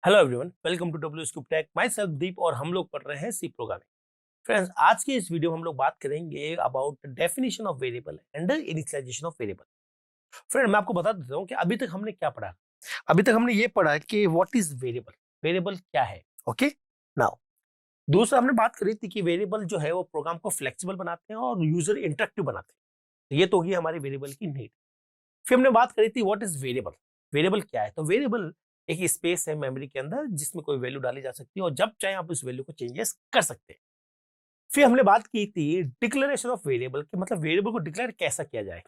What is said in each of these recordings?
Hello everyone, welcome to W scoop tech. Myself Deep और हम लोग पढ़ रहे हैं सी प्रोग्रामिंग। फ्रेंड्स, आज की इस वीडियो में हम लोग बात करेंगे about definition of variable and initialization of variable. Friend, मैं आपको बता देता हूँ कि अभी तक हमने क्या पढ़ा। अभी तक हमने ये पढ़ा कि व्हाट इज वेरिएबल, वेरिएबल क्या है। ओके, नाउ दूसरा हमने बात करी थी कि वेरिएबल जो है वो प्रोग्राम को फ्लेक्सिबल बनाते हैं और यूजर इंटरेक्टिव बनाते हैं। तो ये तो होगी हमारी वेरिएबल की नीड। फिर हमने बात करी थी व्हाट इज वेरिएबल, वेरिएबल क्या है। तो वेरिएबल एक स्पेस है मेमोरी के अंदर जिसमें कोई वैल्यू डाली जा सकती है और जब चाहे आप उस वैल्यू को चेंजेस कर सकते हैं। फिर हमने बात की थी डिक्लेरेशन ऑफ वेरिएबल कि मतलब वेरिएबल को डिक्लेयर कैसा किया जाए।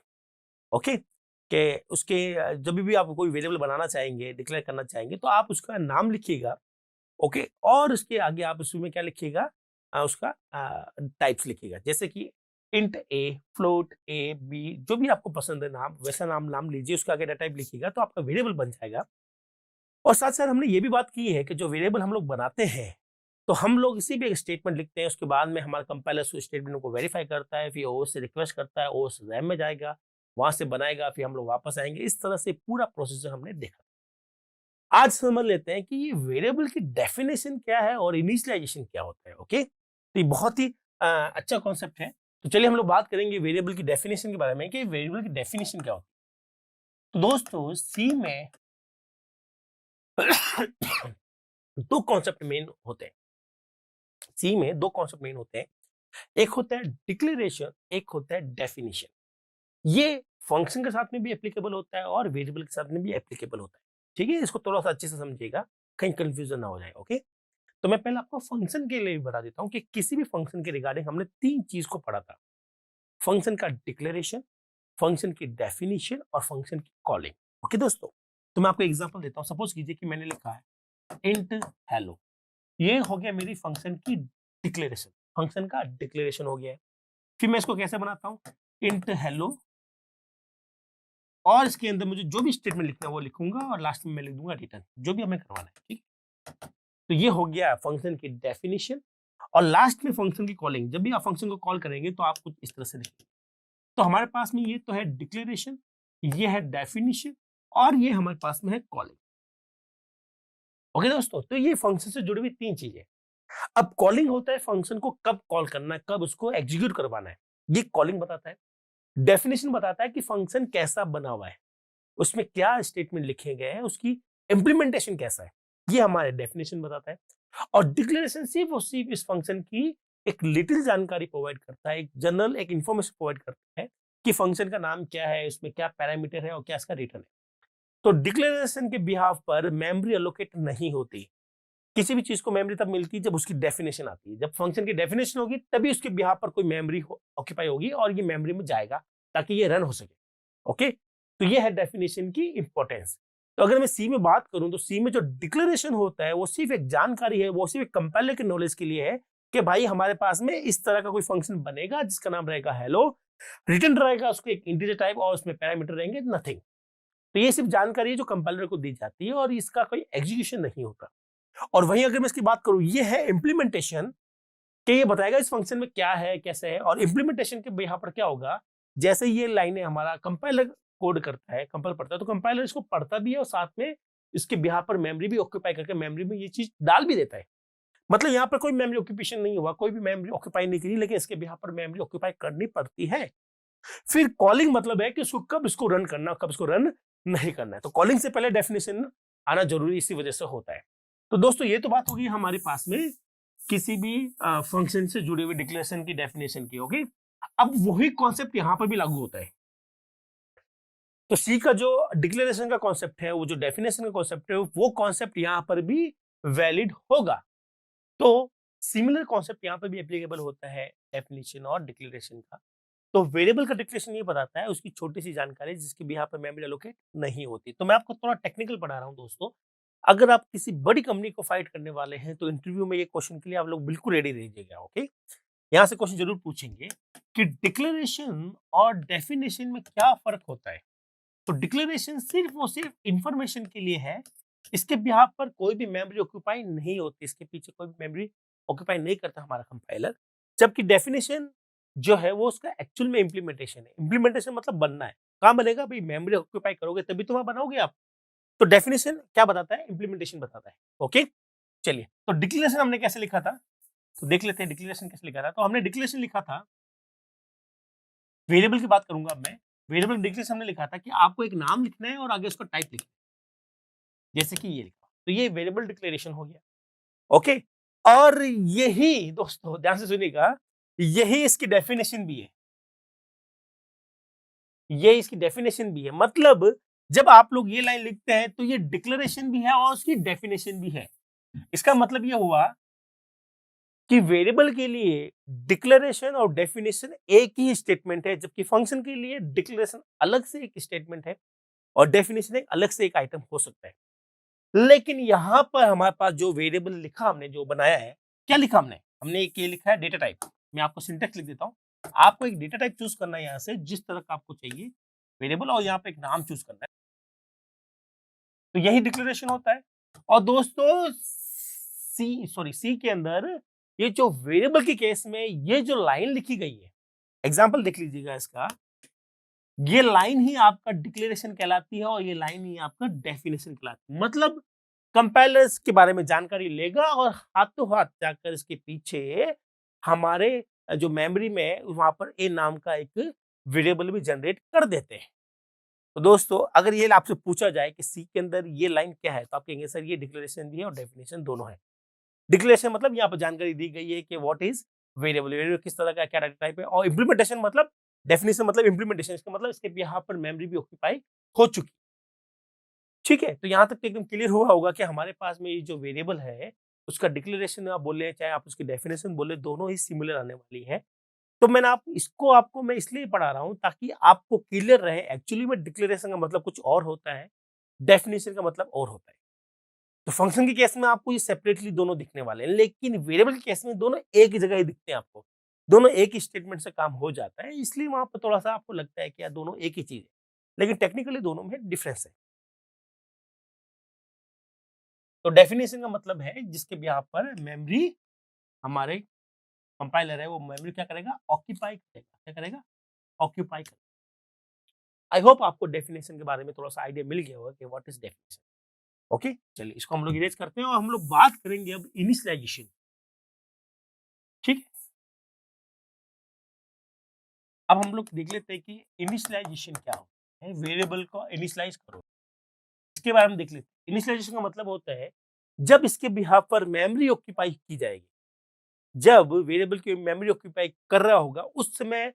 ओके, कि उसके जब भी आप कोई वेरिएबल बनाना चाहेंगे, डिक्लेयर करना चाहेंगे, तो आप उसका नाम लिखिएगा। ओके, और उसके आगे आप उसमें क्या लिखिएगा, उसका टाइप्स लिखिएगा, जैसे कि इंट ए, फ्लोट ए, बी, जो भी आपको पसंद है नाम, वैसा नाम नाम लीजिए, उसका आगे डाटा टाइप लिखिएगा तो आपका वेरिएबल बन जाएगा। और साथ साथ हमने ये भी बात की है कि जो वेरिएबल हम लोग बनाते हैं, तो हम लोग इसी भी एक स्टेटमेंट लिखते हैं, उसके बाद में हमारा कंपाइलर उस स्टेटमेंट को वेरीफाई करता है, फिर ओएस से रिक्वेस्ट करता है, ओएस रैम में जाएगा, वहां से बनाएगा, फिर हम लोग वापस आएंगे। इस तरह से पूरा प्रोसीजर हमने देखा। आज समझ लेते हैं कि ये वेरिएबल की डेफिनेशन क्या है और इनिशियलाइजेशन क्या होता है। ओके, तो ये बहुत ही अच्छा कॉन्सेप्ट है। तो चलिए हम लोग बात करेंगे वेरिएबल की डेफिनेशन के बारे में कि वेरिएबल की डेफिनेशन क्या होती है। तो दोस्तों, सी में दो कॉन्सेप्ट मेन होते हैं। सी में दो कॉन्सेप्ट मेन होते हैं, एक होता है डिक्लेरेशन, एक होता है डेफिनेशन। ये फंक्शन के साथ में भी एप्लीकेबल होता है और वेरिएबल के साथ में भी एप्लीकेबल होता है। ठीक है, इसको थोड़ा सा अच्छे से समझिएगा, कहीं कंफ्यूजन ना हो जाए। ओके, तो मैं पहले आपको फंक्शन के लिए बता देता हूं कि किसी भी फंक्शन के रिगार्डिंग हमने तीन चीज को पढ़ा था। फंक्शन का डिक्लेरेशन, फंक्शन की डेफिनेशन और फंक्शन की कॉलिंग। ओके दोस्तों, तो मैं आपको एग्जांपल देता हूं। सपोज कीजिए कि मैंने लिखा है इंट हेलो, ये हो गया मेरी फंक्शन की डिक्लेरेशन, फंक्शन का डिक्लेरेशन हो गया है। फिर मैं इसको कैसे बनाता हूँ, इंट हेलो, और इसके अंदर मुझे जो भी स्टेटमेंट लिखना है वो लिखूंगा और लास्ट में मैं लिख दूंगा रिटर्न, जो भी हमें करवाना है। ठीक, तो ये हो गया फंक्शन की डेफिनेशन। और लास्ट में फंक्शन की कॉलिंग, जब भी आप फंक्शन को कॉल करेंगे तो आप कुछ इस तरह से लिखेंगे। तो हमारे पास में ये तो है डिक्लेरेशन, ये है डेफिनेशन, और ये हमारे पास में है कॉलिंग। ओके दोस्तों, तो ये फंक्शन से जुड़ी हुई तीन चीजें। अब कॉलिंग होता है फंक्शन को कब कॉल करना है, कब उसको एग्जीक्यूट करवाना है, ये कॉलिंग बताता है। डेफिनेशन बताता है कि फंक्शन कैसा बना हुआ है, उसमें क्या स्टेटमेंट लिखे गए हैं, उसकी इंप्लीमेंटेशन कैसा है, ये हमारे डेफिनेशन बताता है। और डिक्लेरेशन सिर्फ और सिर्फ इस फंक्शन की एक लिटिल जानकारी प्रोवाइड करता है, एक जनरल एक इंफॉर्मेशन प्रोवाइड करता है कि फंक्शन का नाम क्या है, उसमें क्या पैरामीटर है और क्या इसका रिटर्न है। तो डिक्लेरेशन के बिहाफ पर मेमोरी एलोकेट नहीं होती। किसी भी चीज को मेमोरी तब मिलती है जब उसकी डेफिनेशन आती है, जब फंक्शन की डेफिनेशन होगी तभी उसके बिहाफ पर कोई मेमोरी ऑक्यूपाई होगी और ये मेमोरी में जाएगा ताकि ये रन हो सके। ओके, तो ये है डेफिनेशन की इंपॉर्टेंस। तो अगर मैं सी में बात करूं तो सी में जो डिक्लेरेशन होता है वो सिर्फ एक जानकारी है, वो सिर्फ एक कंपाइलर के नॉलेज के लिए है कि भाई हमारे पास में इस तरह का कोई फंक्शन बनेगा जिसका नाम रहेगा हेलो, रिटर्न रहेगा उसको एक इंटीजर टाइप और उसमें पैरामीटर रहेंगे नथिंग। तो ये सिर्फ जानकारी है जो कंपाइलर को दी जाती है और इसका कोई एग्जीक्यूशन नहीं होता। और वहीं अगर मैं इसकी बात करूं, ये है इंप्लीमेंटेशन, कि ये बताएगा इस फंक्शन में क्या है कैसे है। और इंप्लीमेंटेशन के यहाँ पर क्या होगा, जैसे ये लाइनें हमारा कंपाइलर कोड करता है, कंपाइल पढ़ता है, तो कंपाइलर इसको पढ़ता भी है और साथ में इसके बिहार पर मेमोरी भी ऑक्यूपाई करके मेमोरी में ये चीज डाल भी देता है। मतलब यहाँ पर कोई मेमोरी ऑक्यूपेशन नहीं हुआ, कोई भी मेमोरी ऑक्यूपाई नहीं करी, लेकिन इसके बिहार पर मेमोरी ऑक्यूपाई करनी पड़ती है। फिर कॉलिंग मतलब है कि उसको कब इसको रन करना, कब इसको रन नहीं करना है। तो कॉलिंग से पहले डेफिनेशन आना जरूरी इसी वजह से होता है। तो दोस्तों, ये तो बात होगी हमारे पास में किसी भी फंक्शन से जुड़े हुए डिक्लेरेशन की डेफिनेशन की। ओके, अब वही कॉन्सेप्ट यहां पर भी लागू होता है। तो सी का जो डिक्लेरेशन का कॉन्सेप्ट है, वो जो डेफिनेशन का कॉन्सेप्ट है, वो कॉन्सेप्ट यहां पर भी वैलिड होगा। तो सिमिलर कॉन्सेप्ट यहां पर भी एप्लीकेबल होता है डेफिनेशन और डिक्लेरेशन का। तो वेरिएबल का डिक्लेरेशन ये बताता है उसकी छोटी सी जानकारी जिसके भी यहाँ पर मेमोरी एलोकेट नहीं होती। तो मैं आपको थोड़ा टेक्निकल पढ़ा रहा हूँ दोस्तों। अगर आप किसी बड़ी कंपनी को फाइट करने वाले हैं तो इंटरव्यू में ये क्वेश्चन के लिए आप लोग बिल्कुल रेडी रहिएगा। ओके, यहाँ से क्वेश्चन जरूर पूछेंगे कि डिक्लेरेशन और डेफिनेशन में क्या फर्क होता है। तो डिक्लेरेशन सिर्फ और सिर्फ इंफॉर्मेशन के लिए है, इसके बिहाफ पर कोई भी मेमोरी ऑक्यूपाई नहीं होती, इसके पीछे कोई भी मेमोरी ऑक्यूपाई नहीं करता हमारा कंपाइलर। जबकि डेफिनेशन जो है वो उसका एक्चुअल में इंप्लीमेंटेशन है। इंप्लीमेंटेशन मतलब बनना है, कहाँ बनेगा भाई, मेमोरी ऑक्यूपाई करोगे तभी तो वहां बनाओगे आप। तो डेफिनेशन क्या बताता है, इंप्लीमेंटेशन बताता है। ओके, चलिए, तो डिक्लेरेशन हमने कैसे लिखा था, तो देख लेते हैं डिक्लेरेशन कैसे लिखा था। तो हमने डिक्लेरेशन लिखा था, वेरिएबल की बात करूंगा अब मैं। वेरिएबल डिक्लेरेशन हमने लिखा था कि आपको एक नाम लिखना है और आगे उसका टाइप लिखना है, जैसे कि ये लिखा, तो ये वेरिएबल डिक्लेरेशन हो गया। ओके, और यही दोस्तों ध्यान से सुनिएगा, यही इसकी डेफिनेशन भी है, ये इसकी डेफिनेशन भी है। मतलब जब आप लोग ये लाइन लिखते हैं तो ये डिक्लेरेशन भी है और उसकी डेफिनेशन भी है। इसका मतलब ये हुआ कि वेरिएबल के लिए डिक्लेरेशन और डेफिनेशन एक ही स्टेटमेंट है, जबकि फंक्शन के लिए डिक्लेरेशन अलग से एक स्टेटमेंट है और डेफिनेशन एक अलग से एक आइटम हो सकता है। लेकिन यहां पर हमारे पास जो वेरिएबल लिखा, हमने जो बनाया है, क्या लिखा हमने, हमने एक ये लिखा है डेटा टाइप। मैं आपको सिंटेक्स लिख देता हूं। आपको एक डेटा टाइप चूज करना है यहां से, जिस तरह का आपको चाहिए वेरिएबल, और यहाँ पे एक नाम चूज करना है, तो यही डिक्लेरेशन होता है। और दोस्तों सी के अंदर ये जो वेरिएबल के केस में ये जो लाइन लिखी गई है, एग्जांपल देख लीजिएगा इसका, ये लाइन ही आपका डिक्लेरेशन कहलाती है और ये लाइन ही आपका डेफिनेशन कहलाती है। मतलब कंपाइलर के बारे में जानकारी लेगा और हाथों हाथ जाकर इसके पीछे हमारे जो मेमोरी में वहां पर ए नाम का एक वेरिएबल भी जनरेट कर देते हैं। तो दोस्तों अगर ये आपसे पूछा जाए कि सी के अंदर ये लाइन क्या है, तो आप कहेंगे सर ये डिक्लेरेशन भी है और डेफिनेशन दोनों है। डिक्लेरेशन मतलब यहाँ पर जानकारी दी गई है कि व्हाट इज वेरिएबल, वेरिएबल किस तरह का क्या टाइप है, और इम्प्लीमेंटेशन मतलब डेफिनेशन मतलब इम्प्लीमेंटेशन, इसका मतलब इसके यहाँ पर मेमोरी भी ऑक्यूपाई हो चुकी। ठीक है, तो यहाँ तक तो एकदम क्लियर हुआ होगा कि हमारे पास में ये जो वेरिएबल है उसका डिक्लेरेशन आप बोले चाहे आप उसकी डेफिनेशन बोले, दोनों ही सिमिलर आने वाली है। तो मैंने आपको मैं इसलिए पढ़ा रहा हूँ ताकि आपको क्लियर रहे, एक्चुअली में डिक्लेरेशन का मतलब कुछ और होता है, डेफिनेशन का मतलब और होता है। तो फंक्शन के केस में आपको ये सेपरेटली दोनों दिखने वाले हैं, लेकिन वेरिएबल के केस में दोनों एक ही जगह ही दिखते हैं आपको, दोनों एक ही स्टेटमेंट से काम हो जाता है, इसलिए वहां पर थोड़ा सा आपको लगता है कि यार दोनों एक ही चीज है, लेकिन टेक्निकली दोनों में डिफरेंस है। तो डेफिनेशन का मतलब है जिसके यहाँ पर मेमोरी, हमारे कंपाइलर है वो मेमोरी क्या करेगा, ऑक्यूपाई करेगा, क्या करेगा, ऑक्यूपाई करेगा। आई होप आपको डेफिनेशन के बारे में थोड़ा सा आइडिया मिल गया होगा कि व्हाट इज डेफिनेशन। ओके, चलिए इसको हम लोग इरेज करते हैं और हम लोग बात करेंगे अब इनिशियलाइजेशन। ठीक है, अब हम लोग देख लेते हैं कि इनिशियलाइजेशन क्या होता है, वेरिएबल को इनिशियलाइज करो, इसके बारे में देख लेते हैं। इनिशियलाइजेशन का मतलब होता है जब इसके बिहाफ पर मेमोरी ऑक्यूपाई की जाएगी, जब वेरिएबल की मेमोरी ऑक्यूपाई कर रहा होगा उस समय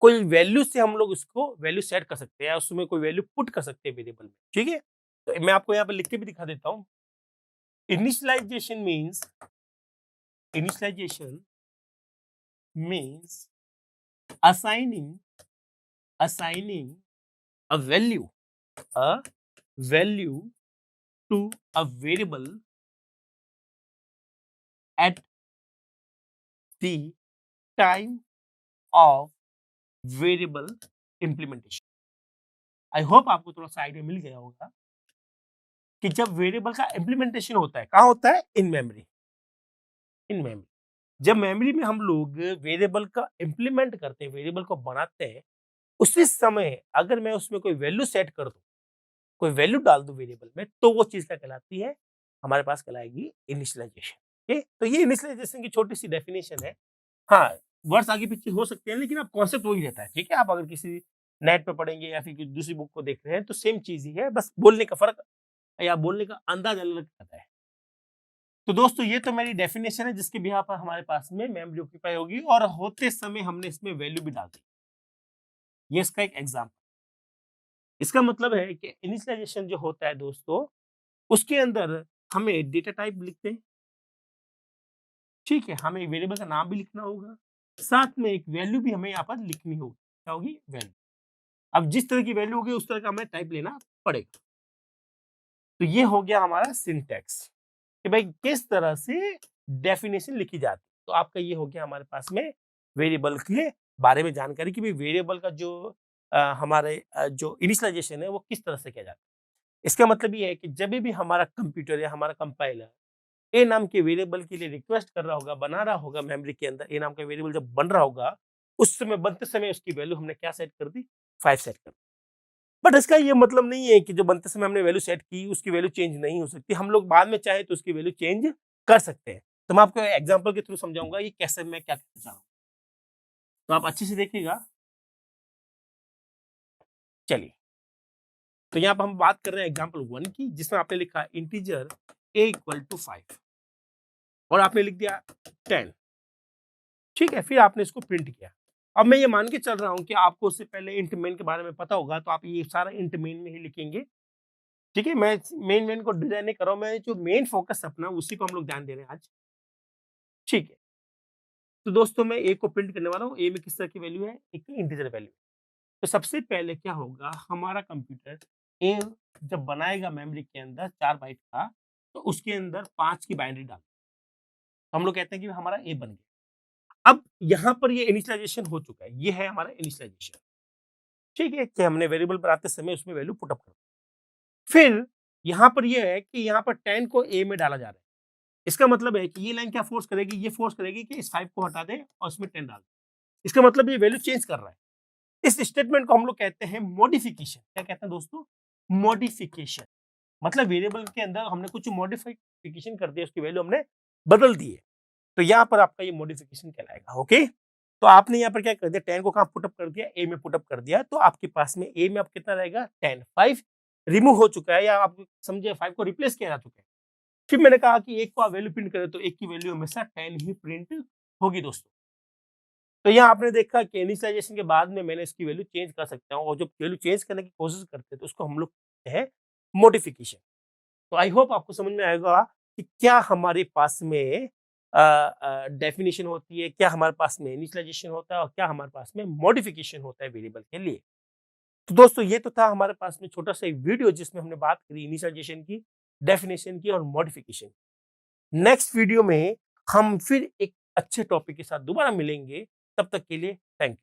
कोई वैल्यू से हम लोग उसको वैल्यू सेट कर सकते हैं या उसमें कोई वैल्यू पुट कर सकते हैं वेरिएबल में। ठीक है, तो मैं आपको यहाँ पे लिख के भी दिखा देता हूँ। Initialization means assigning assigning a value to a variable at the time of variable implementation। I hope आपको थोड़ा सा आइडिया मिल गया होगा कि जब वेरिएबल का इम्प्लीमेंटेशन होता है, कहाँ होता है, इन मेमोरी, इन मेमोरी। जब मेमोरी में हम लोग वेरिएबल का इम्प्लीमेंट करते हैं, वेरिएबल को बनाते हैं, उसी समय अगर मैं उसमें कोई वैल्यू सेट कर दूं, कोई वैल्यू डाल दूं वेरिएबल में, तो वो चीज क्या कहलाती है, हमारे पास कहलाएगी इनिशियलाइजेशन। ठीक, तो ये इनिशियलाइजेशन की छोटी सी डेफिनेशन है। हाँ, वर्ड्स आगे पीछे हो सकते हैं लेकिन अब कॉन्सेप्ट वही रहता है। ठीक है, आप अगर किसी नेट पे पढ़ेंगे या फिर किसी दूसरी बुक को देख रहे हैं तो सेम चीज ही है, बस बोलने का फर्क या बोलने का अंदाज अलग आता है। तो दोस्तों ये तो मेरी डेफिनेशन है जिसके बिहाफ पर हमारे पास में मेमोरी ऑक्यूपाई होगी और होते समय हमने इसमें वैल्यू भी डाल दी। ये इसका एक एग्जाम्पल। इसका मतलब है कि इनिशियलाइजेशन जो होता है दोस्तों, उसके अंदर हमें डेटा टाइप लिखते हैं। ठीक है, हमें वेरिएबल का नाम भी लिखना होगा, साथ में एक वैल्यू भी हमें यहाँ पर लिखनी होगी। क्या होगी, वैल्यू। अब जिस तरह की वैल्यू होगी उस तरह का हमें टाइप लेना पड़ेगा। तो ये हो गया हमारा सिंटैक्स कि भाई किस तरह से डेफिनेशन लिखी जाती है। तो आपका ये हो गया हमारे पास में वेरिएबल के बारे में जानकारी कि भाई वेरिएबल का जो हमारे जो इनिशियलाइजेशन है वो किस तरह से किया जाता है। इसका मतलब ये है कि जब भी हमारा कंप्यूटर या हमारा कंपाइलर ए नाम के वेरिएबल के लिए रिक्वेस्ट कर रहा होगा, बना रहा होगा मेमोरी के अंदर, ए नाम का वेरिएबल जब बन रहा होगा, उस समय बनते समय उसकी वैल्यू हमने क्या सेट कर दी, 5 सेट कर दी। बट इसका ये मतलब नहीं है कि जो बनते समय हमने वैल्यू सेट की उसकी वैल्यू चेंज नहीं हो सकती, हम लोग बाद में चाहे तो उसकी वैल्यू चेंज कर सकते हैं। तो मैं आपको एग्जांपल के थ्रू समझाऊंगा ये कैसे मैं क्या कहना चाह रहा हूँ, तो आप अच्छे से देखिएगा। चलिए, तो यहाँ पर हम बात कर रहे हैं एग्जाम्पल 1 की, जिसमें आपने लिखा इंटीजर a इक्वल टू 5 और आपने लिख दिया 10, ठीक है। फिर आपने इसको प्रिंट किया। अब मैं ये मान के चल रहा हूँ कि आपको उससे पहले इंट मेन के बारे में पता होगा, तो आप ये सारा इंट मेन में ही लिखेंगे, ठीक है। मैं मेन को डिजाइन नहीं कर रहा हूँ, मैं जो मेन फोकस अपना उसी को हम लोग ध्यान दे रहे हैं आज, ठीक है। तो दोस्तों मैं a को प्रिंट करने वाला हूँ। a में किस तरह की वैल्यू है, एक इंटीजर वैल्यू। तो सबसे पहले क्या होगा, हमारा कंप्यूटर a जब बनाएगा मेमोरी के अंदर 4 बाइट का, तो उसके अंदर 5 की बाइनरी डाल, तो हम लोग कहते हैं कि हमारा a बन गया। अब यहाँ पर ये इनिशियलाइजेशन हो चुका है, ये है हमारा इनिशियलाइजेशन, ठीक है, कि हमने वेरिएबल बनाते समय उसमें वैल्यू पुट अप कर। फिर यहाँ पर ये है कि यहाँ पर 10 को a में डाला जा रहा है। इसका मतलब है कि ये लाइन क्या फोर्स करेगी, ये फोर्स करेगी कि इस 5 को हटा दे और इसमें 10 डाल दे। इसका मतलब ये वैल्यू चेंज कर रहा है। इस स्टेटमेंट को हम लोग कहते हैं मॉडिफिकेशन। क्या कहते हैं दोस्तों, मॉडिफिकेशन। मतलब वेरिएबल के अंदर हमने कुछ मॉडिफिकेशन कर दिया, उसकी वैल्यू हमने बदल दी है, तो यहाँ पर आपका ये मॉडिफिकेशन कहलाएगा। ओके, तो आपने यहाँ पर क्या कर दिया, 10 को कहाँ पुटअप कर दिया, ए में पुटअप कर दिया, तो आपके पास में ए में अब कितना रहेगा 10, 5 रिमूव हो चुका है, या आप समझे 5 को रिप्लेस किया जा चुका है। फिर मैंने कहा कि एक को आप वैल्यू प्रिंट करें तो एक की वैल्यू हमेशा 10 ही प्रिंट होगी दोस्तों। तो यहाँ आपने देखा कि इनिशियलाइजेशन के बाद में मैंने इसकी वैल्यू चेंज कर सकता हूँ, और जो वैल्यू चेंज करने की कोशिश करते हैं तो उसको हम लोग कहते हैं मॉडिफिकेशन। तो आई होप आपको समझ में आएगा कि क्या हमारे पास में डेफिनेशन होती है, क्या हमारे पास में इनिशियलाइजेशन होता है, और क्या हमारे पास में मॉडिफिकेशन होता है वेरिएबल के लिए। तो दोस्तों ये तो था हमारे पास में छोटा सा एक वीडियो जिसमें हमने बात करी इनिशियलाइजेशन की, डेफिनेशन की और मॉडिफिकेशन। नेक्स्ट वीडियो में हम फिर एक अच्छे टॉपिक के साथ दोबारा मिलेंगे, तब तक के लिए थैंक यू।